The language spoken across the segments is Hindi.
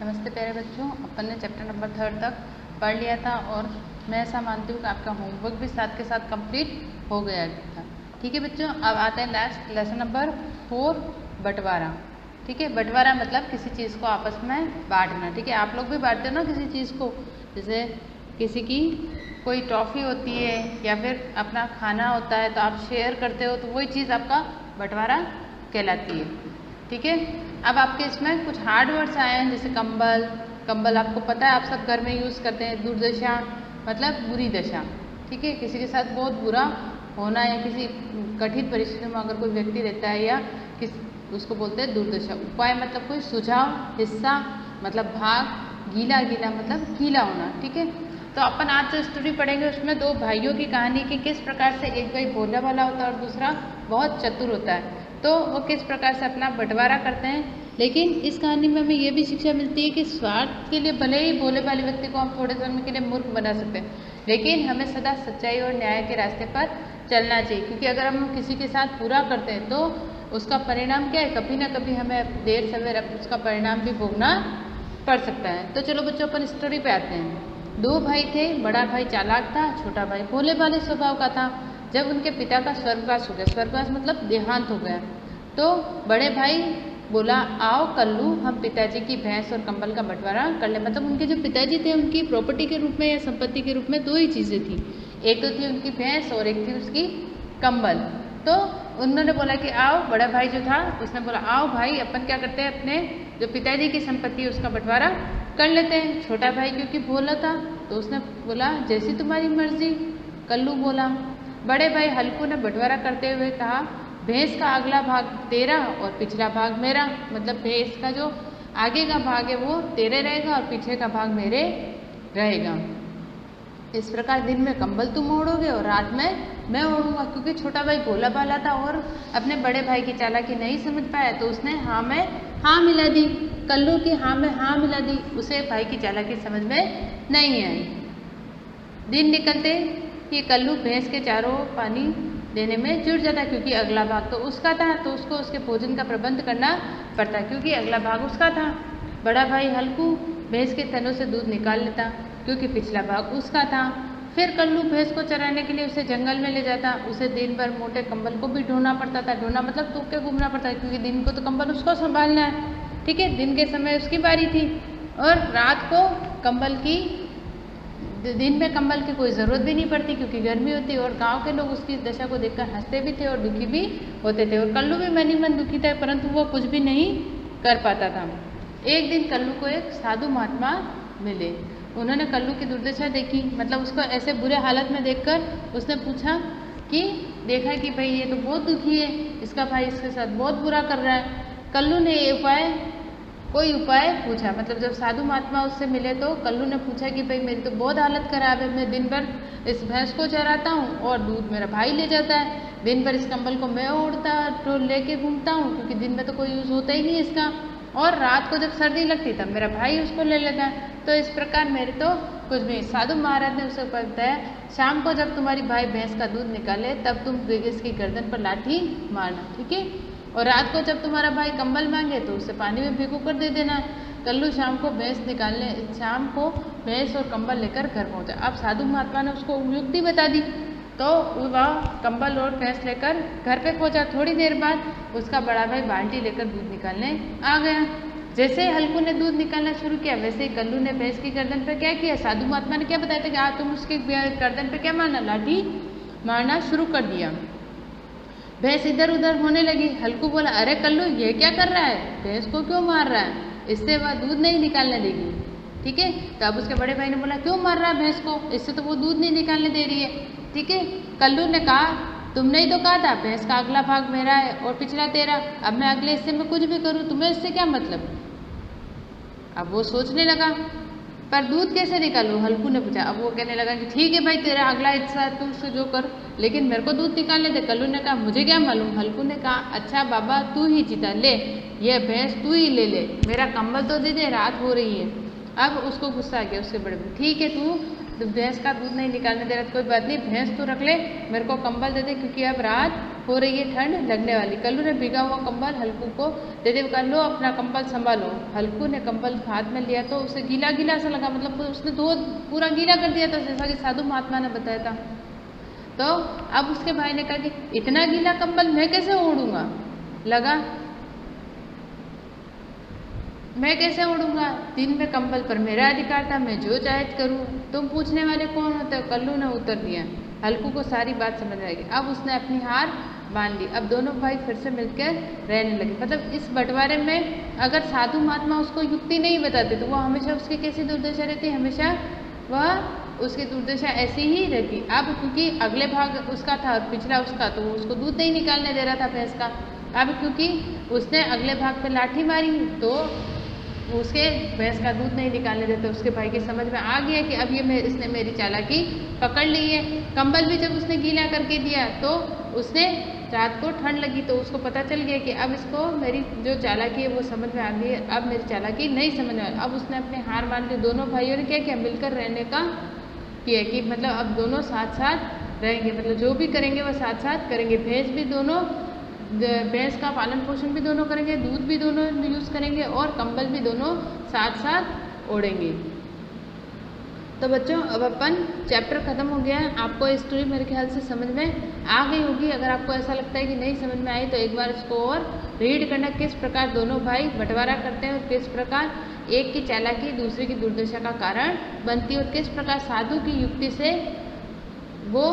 नमस्ते प्यारे बच्चों, अपन ने चैप्टर नंबर 3 तक पढ़ लिया था और मैं ऐसा मानती हूँ कि आपका होमवर्क भी साथ के साथ कंप्लीट हो गया था। ठीक है बच्चों, अब आते हैं नेक्स्ट लेसन नंबर 4, बंटवारा। ठीक है, बंटवारा मतलब किसी चीज़ को आपस में बांटना। ठीक है, आप लोग भी बांटते हो ना किसी चीज़ को, जैसे किसी की कोई ट्रॉफी होती है या फिर अपना खाना होता है तो आप शेयर करते हो, तो वही चीज़ आपका बंटवारा कहलाती है। ठीक है, अब आपके इसमें कुछ हार्ड वर्ड्स आए हैं, जैसे कंबल। कंबल आपको पता है, आप सब घर में यूज़ करते हैं। दुर्दशा मतलब बुरी दशा। ठीक है, किसी के साथ बहुत बुरा होना या किसी कठिन परिस्थितियों में अगर कोई व्यक्ति रहता है या उसको बोलते हैं दुर्दशा। उपाय मतलब कोई सुझाव, हिस्सा मतलब भाग, गीला गीला मतलब गीला होना। ठीक है, तो अपन आज जो स्टोरी पढ़ेंगे उसमें दो भाइयों की कहानी कि किस प्रकार से एक भाई भोला वाला होता है और दूसरा बहुत चतुर होता है, तो वो किस प्रकार से अपना बंटवारा करते हैं। लेकिन इस कहानी में हमें ये भी शिक्षा मिलती है कि स्वार्थ के लिए भले ही भोले वाले व्यक्ति को हम थोड़े समय के लिए मूर्ख बना सकते हैं, लेकिन हमें सदा सच्चाई और न्याय के रास्ते पर चलना चाहिए। क्योंकि अगर हम किसी के साथ बुरा करते हैं तो उसका परिणाम क्या है, कभी ना कभी हमें देर सवेर उसका परिणाम भी भोगना पड़ सकता है। तो चलो बच्चों, अपन स्टोरी पे आते हैं। दो भाई थे, बड़ा भाई चालाक था, छोटा भाई भोले भाले स्वभाव का था। जब उनके पिता का स्वर्गवास हो गया, स्वर्गवास मतलब देहांत हो गया, तो बड़े भाई बोला, आओ कल्लू हम पिताजी की भैंस और कंबल का बंटवारा कर ले। मतलब उनके जो पिताजी थे उनकी प्रॉपर्टी के रूप में या संपत्ति के रूप में दो ही चीज़ें थी, एक तो थी उनकी भैंस और एक थी उसकी कंबल। तो उन्होंने बोला कि आओ, बड़ा भाई जो था उसने बोला, आओ भाई अपन क्या करते हैं, अपने जो पिताजी की संपत्ति है उसका बंटवारा कर लेते हैं। छोटा भाई क्योंकि भोला था तो उसने बोला, जैसी तुम्हारी मर्जी। कल्लू बोला। बड़े भाई हल्कू ने बंटवारा करते हुए कहा, भैंस का अगला भाग तेरा और पिछला भाग मेरा। मतलब भैंस का जो आगे का भाग है वो तेरे रहेगा और पीछे का भाग मेरे रहेगा। इस प्रकार दिन में कंबल तुम ओढ़ोगे और रात में मैं ओढ़ूंगा। क्योंकि छोटा भाई भोला भाला था और अपने बड़े भाई की चालाकी नहीं समझ पाया, तो उसने हाँ में हाँ मिला दी। कल्लू की हाँ में हाँ मिला दी, उसे भाई की चालाकी समझ में नहीं आई। दिन निकलते ही कल्लू भैंस के चारों पानी देने में जुट जाता, क्योंकि अगला भाग तो उसका था, तो उसको उसके भोजन का प्रबंध करना पड़ता, क्योंकि अगला भाग उसका था। बड़ा भाई हल्कू भैंस के थनों से दूध निकाल लेता, क्योंकि पिछला भाग उसका था। फिर कल्लू भैंस को चराने के लिए उसे जंगल में ले जाता। उसे दिन भर मोटे कंबल को भी ढूंढना पड़ता था। ढूंढना मतलब तूक के घूमना पड़ता है, क्योंकि दिन को तो कंबल उसको संभालना है। ठीक है, दिन के समय उसकी बारी थी और रात को कंबल की, दिन में कंबल की कोई ज़रूरत भी नहीं पड़ती क्योंकि गर्मी होती है। और गांव के लोग उसकी दशा को देखकर हंसते भी थे और दुखी भी होते थे। और कल्लू भी मन ही मन दुखी था, परंतु वो कुछ भी नहीं कर पाता था। एक दिन कल्लू को एक साधु महात्मा मिले। उन्होंने कल्लू की दुर्दशा देखी, मतलब उसको ऐसे बुरे हालत में देखकर उसने पूछा कि देखा कि भाई ये तो बहुत दुखी है, इसका भाई इसके साथ बहुत बुरा कर रहा है। कल्लू ने कोई उपाय पूछा। मतलब जब साधु महात्मा उससे मिले तो कल्लू ने पूछा कि भाई मेरी तो बहुत हालत खराब है, मैं दिन भर इस भैंस को चराता हूँ और दूध मेरा भाई ले जाता है, दिन भर इस कंबल को मैं ओढ़ता तो लेके घूमता हूँ क्योंकि दिन में तो कोई यूज़ होता ही नहीं इसका, और रात को जब सर्दी लगती तब मेरा भाई उसको ले लेता है, तो इस प्रकार मेरे तो कुछ भी। साधु महाराज ने उसे बताया, शाम को जब तुम्हारी भाई भैंस का दूध निकाले तब तुम इसकी गर्दन पर लाठी मारना, ठीक है, और रात को जब तुम्हारा भाई कंबल मांगे तो उसे पानी में भिगो कर दे देना। कल्लू शाम को भैंस और कंबल लेकर घर पहुंचा। अब साधु महात्मा ने उसको युक्ति बता दी, तो वह कंबल और भैंस लेकर घर पे पहुंचा। थोड़ी देर बाद उसका बड़ा भाई बाल्टी लेकर दूध निकालने आ गया। जैसे हल्कू ने दूध निकालना शुरू किया, वैसे ही कल्लू ने भैंस की गर्दन पर क्या किया, साधु महात्मा ने क्या बताया था कि तुम उसके गर्दन पर क्या मारना, लाठी मारना शुरू कर दिया। भैंस इधर उधर होने लगी। हल्कू बोला, अरे कल्लू ये क्या कर रहा है, भैंस को क्यों मार रहा है, इससे वह दूध नहीं निकालने देगी। ठीक है, तो अब उसके बड़े भाई ने बोला, क्यों मार रहा है भैंस को, इससे तो वो दूध नहीं निकालने दे रही है। ठीक है, कल्लू ने कहा, तुमने ही तो कहा था भैंस का अगला भाग मेरा है और पिछला तेरा, अब मैं अगले हिस्से में कुछ भी करूँ तुम्हें इससे क्या मतलब। अब वो सोचने लगा, पर दूध कैसे निकालूं, हल्कू ने पूछा। अब वो कहने लगा कि ठीक है भाई, तेरा अगला हिस्सा तू उससे जो कर, लेकिन मेरे को दूध निकालने दे। कल्लू ने कहा, मुझे क्या मालूम। हल्कू ने कहा, अच्छा बाबा तू ही जीता, ले ये भैंस तू ही ले ले, मेरा कंबल तो दे दे, रात हो रही है। अब उसको गुस्सा आ गया उससे बड़े, ठीक है तू भैंस का दूध नहीं निकालने दे रहा, कोई बात नहीं, भैंस तू रख ले, मेरे को कंबल दे दे क्योंकि अब रात हो रही है ठंड लगने वाली। कल्लू ने भीगा हुआ कंबल हल्कू को देते हुए कहा, लो अपना कंबल संभालो। हल्कू ने कंबल हाथ में लिया तो उसे गीला गीला सा लगा, मतलब उसने पूरा गीला कर दिया था, जैसा कि साधु महात्मा ने बताया था। तो अब उसके भाई ने कहा कि इतना गीला कंबल मैं कैसे ओढ़ूंगा, लगा मैं कैसे ओढ़ूंगा, दिन में कंबल पर मेरा अधिकार था, मैं जो चाहे करूं, तुम पूछने वाले कौन होते हो। कल्लू ने उत्तर दिया। हल्कू को सारी बात समझ आ गई। अब उसने अपनी हार मान ली। अब दोनों भाई फिर से मिलकर रहने लगे। मतलब इस बंटवारे में अगर साधु महात्मा उसको युक्ति नहीं बताते तो वो हमेशा उसकी कैसी दुर्दशा रहती, हमेशा वह उसकी दुर्दशा ऐसी ही रहती। अब क्योंकि अगले भाग उसका था और पिछला उसका, तो वो उसको दूध नहीं निकालने दे रहा था भैंस का। अब क्योंकि उसने अगले भाग पे लाठी मारी तो उसके भैंस का दूध नहीं निकालने देते। उसके भाई की समझ में आ गया कि अब ये इसने मेरी चालाकी पकड़ ली है। कंबल भी जब उसने गीला करके दिया तो उसने रात को ठंड लगी तो उसको पता चल गया कि अब इसको मेरी जो चालाकी है वो समझ में आ गई है, अब मेरी चालाकी नहीं समझ में आ। अब उसने अपने हार मान ली। दोनों भाइयों ने क्या किया, मिलकर रहने का किया कि मतलब अब दोनों साथ साथ रहेंगे, मतलब जो भी करेंगे वो साथ साथ करेंगे। भैंस का पालन पोषण भी दोनों करेंगे, दूध भी दोनों यूज़ करेंगे और कंबल भी दोनों साथ साथ ओढ़ेंगे। तो बच्चों अब अपन चैप्टर ख़त्म हो गया है। आपको स्टोरी मेरे ख्याल से समझ में आ गई होगी। अगर आपको ऐसा लगता है कि नहीं समझ में आई तो एक बार इसको और रीड करना, किस प्रकार दोनों भाई बंटवारा करते हैं और किस प्रकार एक की चालाकी दूसरे की दुर्दशा का कारण बनती है और किस प्रकार साधु की युक्ति से वो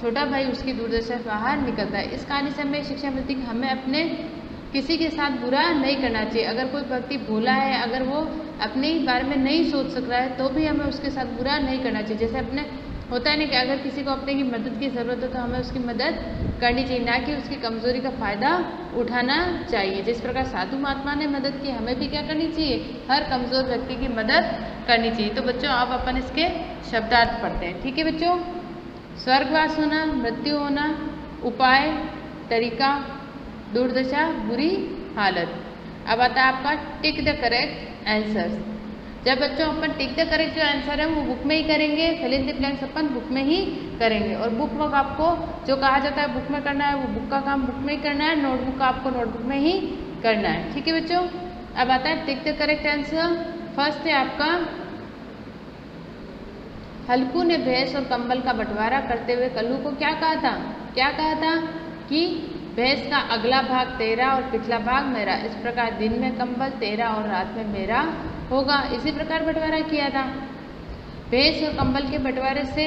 छोटा भाई उसकी दुर्दशा से बाहर निकलता है। इस कहानी से हमें शिक्षा मिलती है कि हमें अपने किसी के साथ बुरा नहीं करना चाहिए। अगर कोई व्यक्ति भोला है, अगर वो अपने बारे में नहीं सोच सक रहा है तो भी हमें उसके साथ बुरा नहीं करना चाहिए। जैसे अपने होता है ना कि अगर किसी को अपने की मदद की ज़रूरत है तो हमें उसकी मदद करनी चाहिए, ना कि उसकी कमज़ोरी का फ़ायदा उठाना चाहिए। जिस प्रकार साधु महात्मा ने मदद की, हमें भी क्या करनी चाहिए, हर कमज़ोर व्यक्ति की मदद करनी चाहिए। तो बच्चों अब अपन इसके शब्दार्थ पढ़ते हैं, ठीक है बच्चों। स्वर्गवास होना, मृत्यु होना, उपाय, तरीका, दुर्दशा, बुरी हालत। अब आता है आपका टिक द करेक्ट आंसर्स। जब बच्चों अपन टिक द करेक्ट जो आंसर है वो बुक में ही करेंगे, फिल इन द ब्लैंक्स अपन बुक में ही करेंगे। और बुक वर्क आपको जो कहा जाता है बुक में करना है, वो बुक का काम बुक में ही करना है, नोटबुक का आपको नोटबुक में ही करना है, ठीक है बच्चों। अब आता है टिक द करेक्ट आंसर। फर्स्ट है आपका, हल्कू ने भैंस और कंबल का बंटवारा करते हुए कल्लू को क्या कहा था कि भैंस का अगला भाग तेरा और पिछला भाग मेरा, इस प्रकार दिन में कंबल तेरा और रात में मेरा होगा। इसी प्रकार बंटवारा किया था। भैंस और कंबल के बंटवारे से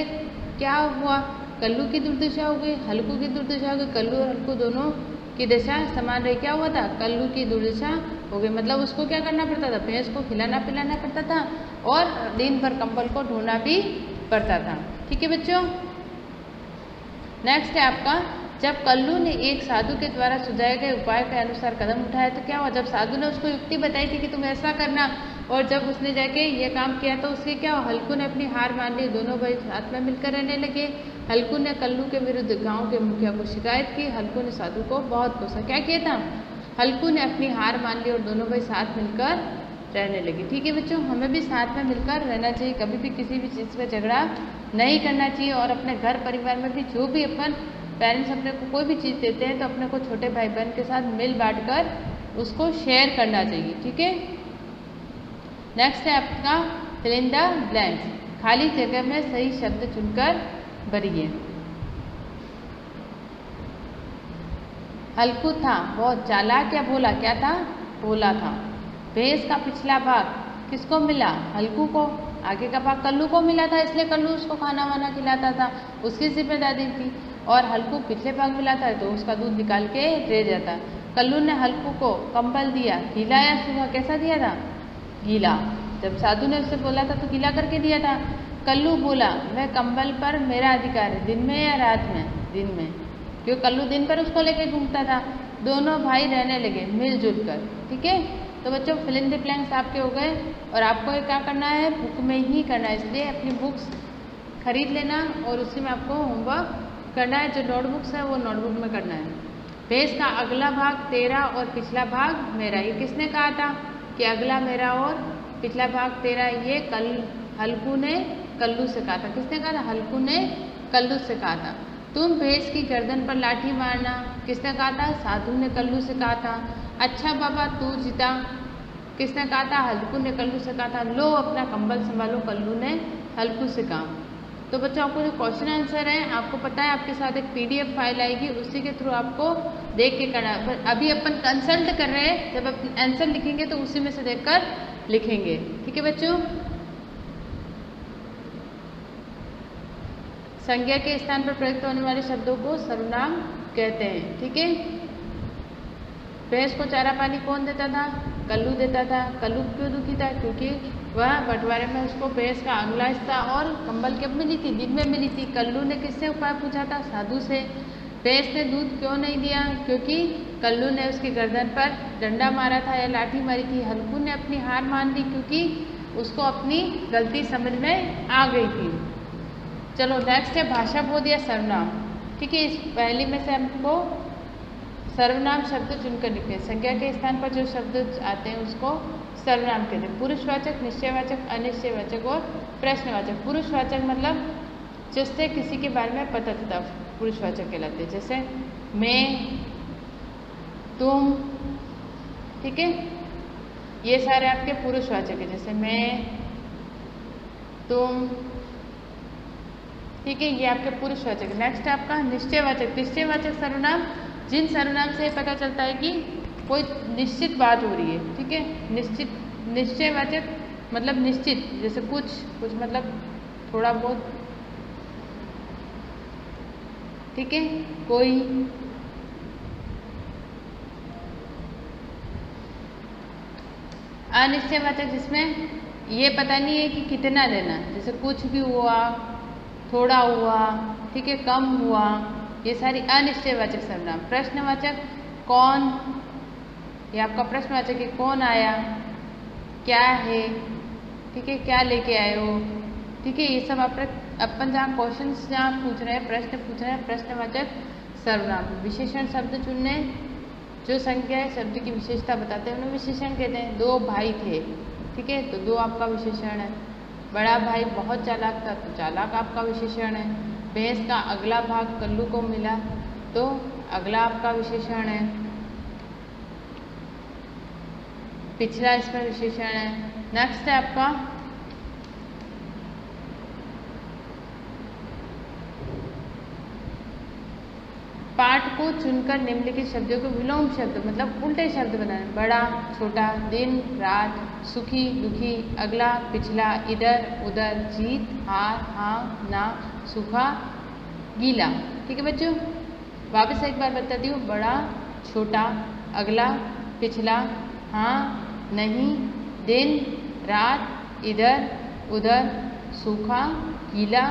क्या हुआ, कल्लू की दुर्दशा हो गई, हल्कू की दुर्दशा हो गई। कल्लू और हल्कू दोनों की दशा समान रही। क्या हुआ था, कल्लू की दुर्दशा हो गई, मतलब उसको क्या करना पड़ता था, भैंस को खिलाना पिलाना पड़ता था और दिन भर कंबल को ढूंढना भी पड़ता था, ठीक है बच्चों। नेक्स्ट है आपका, जब कल्लू ने एक साधु के द्वारा सुझाए गए उपाय के अनुसार कदम उठाया तो क्या हुआ, जब साधु ने उसको युक्ति बताई थी कि तुम ऐसा करना और जब उसने जाके ये काम किया तो उससे क्या हुआ, हल्कू ने अपनी हार मान ली। दोनों भाई साथ में मिलकर रहने लगे। हल्कू ने कल्लू के विरुद्ध गांव के मुखिया को शिकायत की। हल्कू ने साधु को बहुत कोसा। क्या किया था, हल्कू ने अपनी हार मान ली और दोनों भाई साथ मिलकर रहने लगे, ठीक है बच्चों। हमें भी साथ में मिलकर रहना चाहिए, कभी भी किसी भी चीज़ पर झगड़ा नहीं करना चाहिए। और अपने घर परिवार में भी जो भी अपन पेरेंट्स अपने को कोई भी चीज़ देते हैं तो अपने को छोटे भाई बहन के साथ मिल बांट कर उसको शेयर करना चाहिए, ठीक है। नेक्स्ट है आपका फिल इन द ब्लैंक्स, खाली जगह में सही शब्द चुनकर भरिए। हल्कू था बहुत चालाक या भोला, क्या था, भोला था। भैंस का पिछला भाग किसको मिला, हल्कू को। आगे का भाग कल्लू को मिला था, इसलिए कल्लू उसको खाना वाना खिलाता था, उसकी जिम्मेदारी थी। और हल्कू पिछले भाग मिला था तो उसका दूध निकाल के दे जाता। कल्लू ने हल्कू को कंबल दिया, गीला या सूखा, कैसा दिया था, गीला। जब साधु ने उससे बोला था तो गीला करके दिया था। कल्लू बोला, वह कंबल पर मेरा अधिकार है, दिन में या रात में, दिन में, क्योंकि कल्लू दिन पर उसको लेके घूमता था। दोनों भाई रहने लगे मिलजुल कर, ठीक है। तो बच्चों फिल इन द ब्लैंक्स आपके हो गए और आपको क्या करना है, बुक में ही करना है, इसलिए अपनी बुक्स खरीद लेना और उसी में आपको होमवर्क करना है। जो नोटबुक्स है वो नोटबुक में करना है। भैंस का अगला भाग तेरा और पिछला भाग मेरा, ये किसने कहा था कि अगला मेरा और पिछला भाग तेरा, ये हल्कू ने कल्लू से कहा था। किसने कहा था, हल्कू ने कल्लू से कहा था। तुम भैंस की गर्दन पर लाठी मारना, किसने कहा था? साधु ने कल्लू से कहा था। अच्छा बाबा तू जीता, किसने कहा था? हल्कू ने कल्लू से कहा था। लो अपना कंबल संभालो, कल्लू ने हल्कू से कहा। तो बच्चों आपको जो क्वेश्चन आंसर है, आपको पता है आपके साथ एक PDF फाइल आएगी, उसी के थ्रू आपको देख के करना है। अभी अपन कंसल्ट कर रहे हैं, जब अपन आंसर लिखेंगे तो उसी में से देखकर लिखेंगे। ठीक है बच्चों। संज्ञा के स्थान पर प्रयुक्त होने वाले शब्दों को सर्वनाम कहते हैं। ठीक है। भैंस को चारा पानी कौन देता था? कल्लू देता था। कल्लू क्यों दुखी था? क्योंकि वह बंटवारे में उसको भैंस का अगला हिस्सा और कंबल कब मिली थी? दिन में मिली थी। कल्लू ने किससे उपाय पूछा था? साधु से। भैंस ने दूध क्यों नहीं दिया? क्योंकि कल्लू ने उसकी गर्दन पर डंडा मारा था या लाठी मारी थी। हल्कू ने अपनी हार मान ली क्योंकि उसको अपनी गलती समझ में आ गई थी। चलो नेक्स्ट है भाषा बोध या सर्वनाम। ठीक है। इस पहली में से हमको सर्वनाम शब्द चुनकर लिखे। संज्ञा के स्थान पर जो शब्द आते हैं उसको सर्वनाम कहते हैं। पुरुषवाचक, निश्चयवाचक, अनिश्चयवाचक और प्रश्नवाचक। पुरुषवाचक मतलब जिससे किसी के बारे में पता चलता, पुरुषवाचक कहलाते हैं। जैसे मैं, तुम। ठीक है। ये सारे आपके पुरुषवाचक है, जैसे मैं, तुम। ठीक है। ये आपके पुरुषवाचक। नेक्स्ट आपका निश्चयवाचक। निश्चयवाचक सर्वनाम जिन सर्वनाम से पता चलता है कि कोई निश्चित बात हो रही है। ठीक है। निश्चयवाचक मतलब निश्चित, जैसे कुछ मतलब थोड़ा बहुत। ठीक है। कोई। अनिश्चयवाचक जिसमें ये पता नहीं है कि कितना देना, जैसे कुछ भी हुआ, थोड़ा हुआ। ठीक है। कम हुआ। ये सारी अनिश्चयवाचक सर्वनाम। प्रश्नवाचक कौन, ये आपका प्रश्नवाचक है। कौन आया, क्या है। ठीक है। क्या लेके आए हो। ठीक है। ये सब अपन जहाँ क्वेश्चन जहाँ पूछ रहे हैं, प्रश्न पूछ रहे हैं, प्रश्नवाचक सर्वनाम। विशेषण शब्द चुनने जो संज्ञा है शब्द की विशेषता बताते हैं उन्हें विशेषण कहते हैं। दो भाई थे। ठीक है। तो दो आपका विशेषण है। बड़ा भाई बहुत चालाक था, तो चालाक आपका विशेषण है। भैंस का अगला भाग कल्लू को मिला, तो अगला आपका विशेषण है। पिछला इसमें विशेषण है। नेक्स्ट है आपका पाठ को चुनकर निम्नलिखित शब्दों को विलोम शब्द मतलब उल्टे शब्द बनाए। बड़ा, छोटा, दिन, रात, सुखी, दुखी, अगला, पिछला, इधर, उधर, जीत, हार, हाँ, ना, सूखा, गीला। ठीक है बच्चों। वापस एक बार बताती हूँ। बड़ा, छोटा, अगला, पिछला, हाँ, नहीं, दिन, रात, इधर, उधर, सूखा, गीला,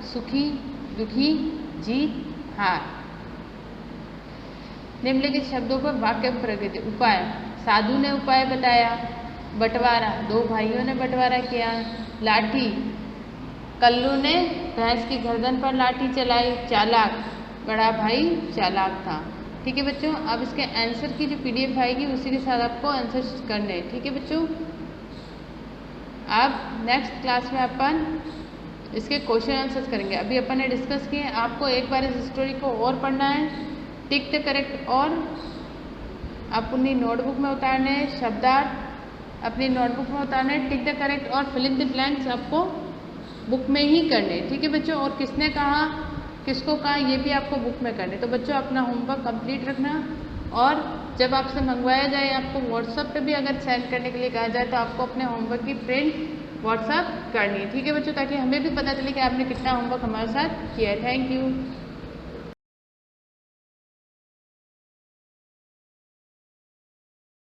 सुखी, दुखी, जीत, हार। निम्नलिखित शब्दों पर वाक्य प्रकृति। उपाय, साधु ने उपाय बताया। बंटवारा, दो भाइयों ने बंटवारा किया। लाठी, कल्लू ने भैंस की गर्दन पर लाठी चलाई। चालाक, बड़ा भाई चालाक था। ठीक है बच्चों। अब इसके आंसर की जो PDF आएगी उसी के साथ आपको आंसर करने हैं। ठीक है बच्चों। अब नेक्स्ट क्लास में अपन इसके क्वेश्चन आंसर करेंगे। अभी अपन ने डिस्कस किए, आपको एक बार इस स्टोरी को और पढ़ना है। टिक द करेक्ट और अपनी नोटबुक में उतारने शब्दार्थ अपनी नोटबुक में उतारने। टिक द करेक्ट और फिल इन द ब्लैंक्स आपको बुक में ही करने। ठीक है बच्चों। और किसने कहा, किसको कहा, ये भी आपको बुक में करने। तो बच्चों अपना होमवर्क कंप्लीट रखना, और जब आपसे मंगवाया जाए, आपको व्हाट्सएप पे भी अगर सेंड करने के लिए कहा जाए, तो आपको अपने होमवर्क की प्रिंट व्हाट्सएप करनी है। ठीक है बच्चों। ताकि हमें भी पता चले कि आपने कितना होमवर्क हमारे साथ किया है। Thank you.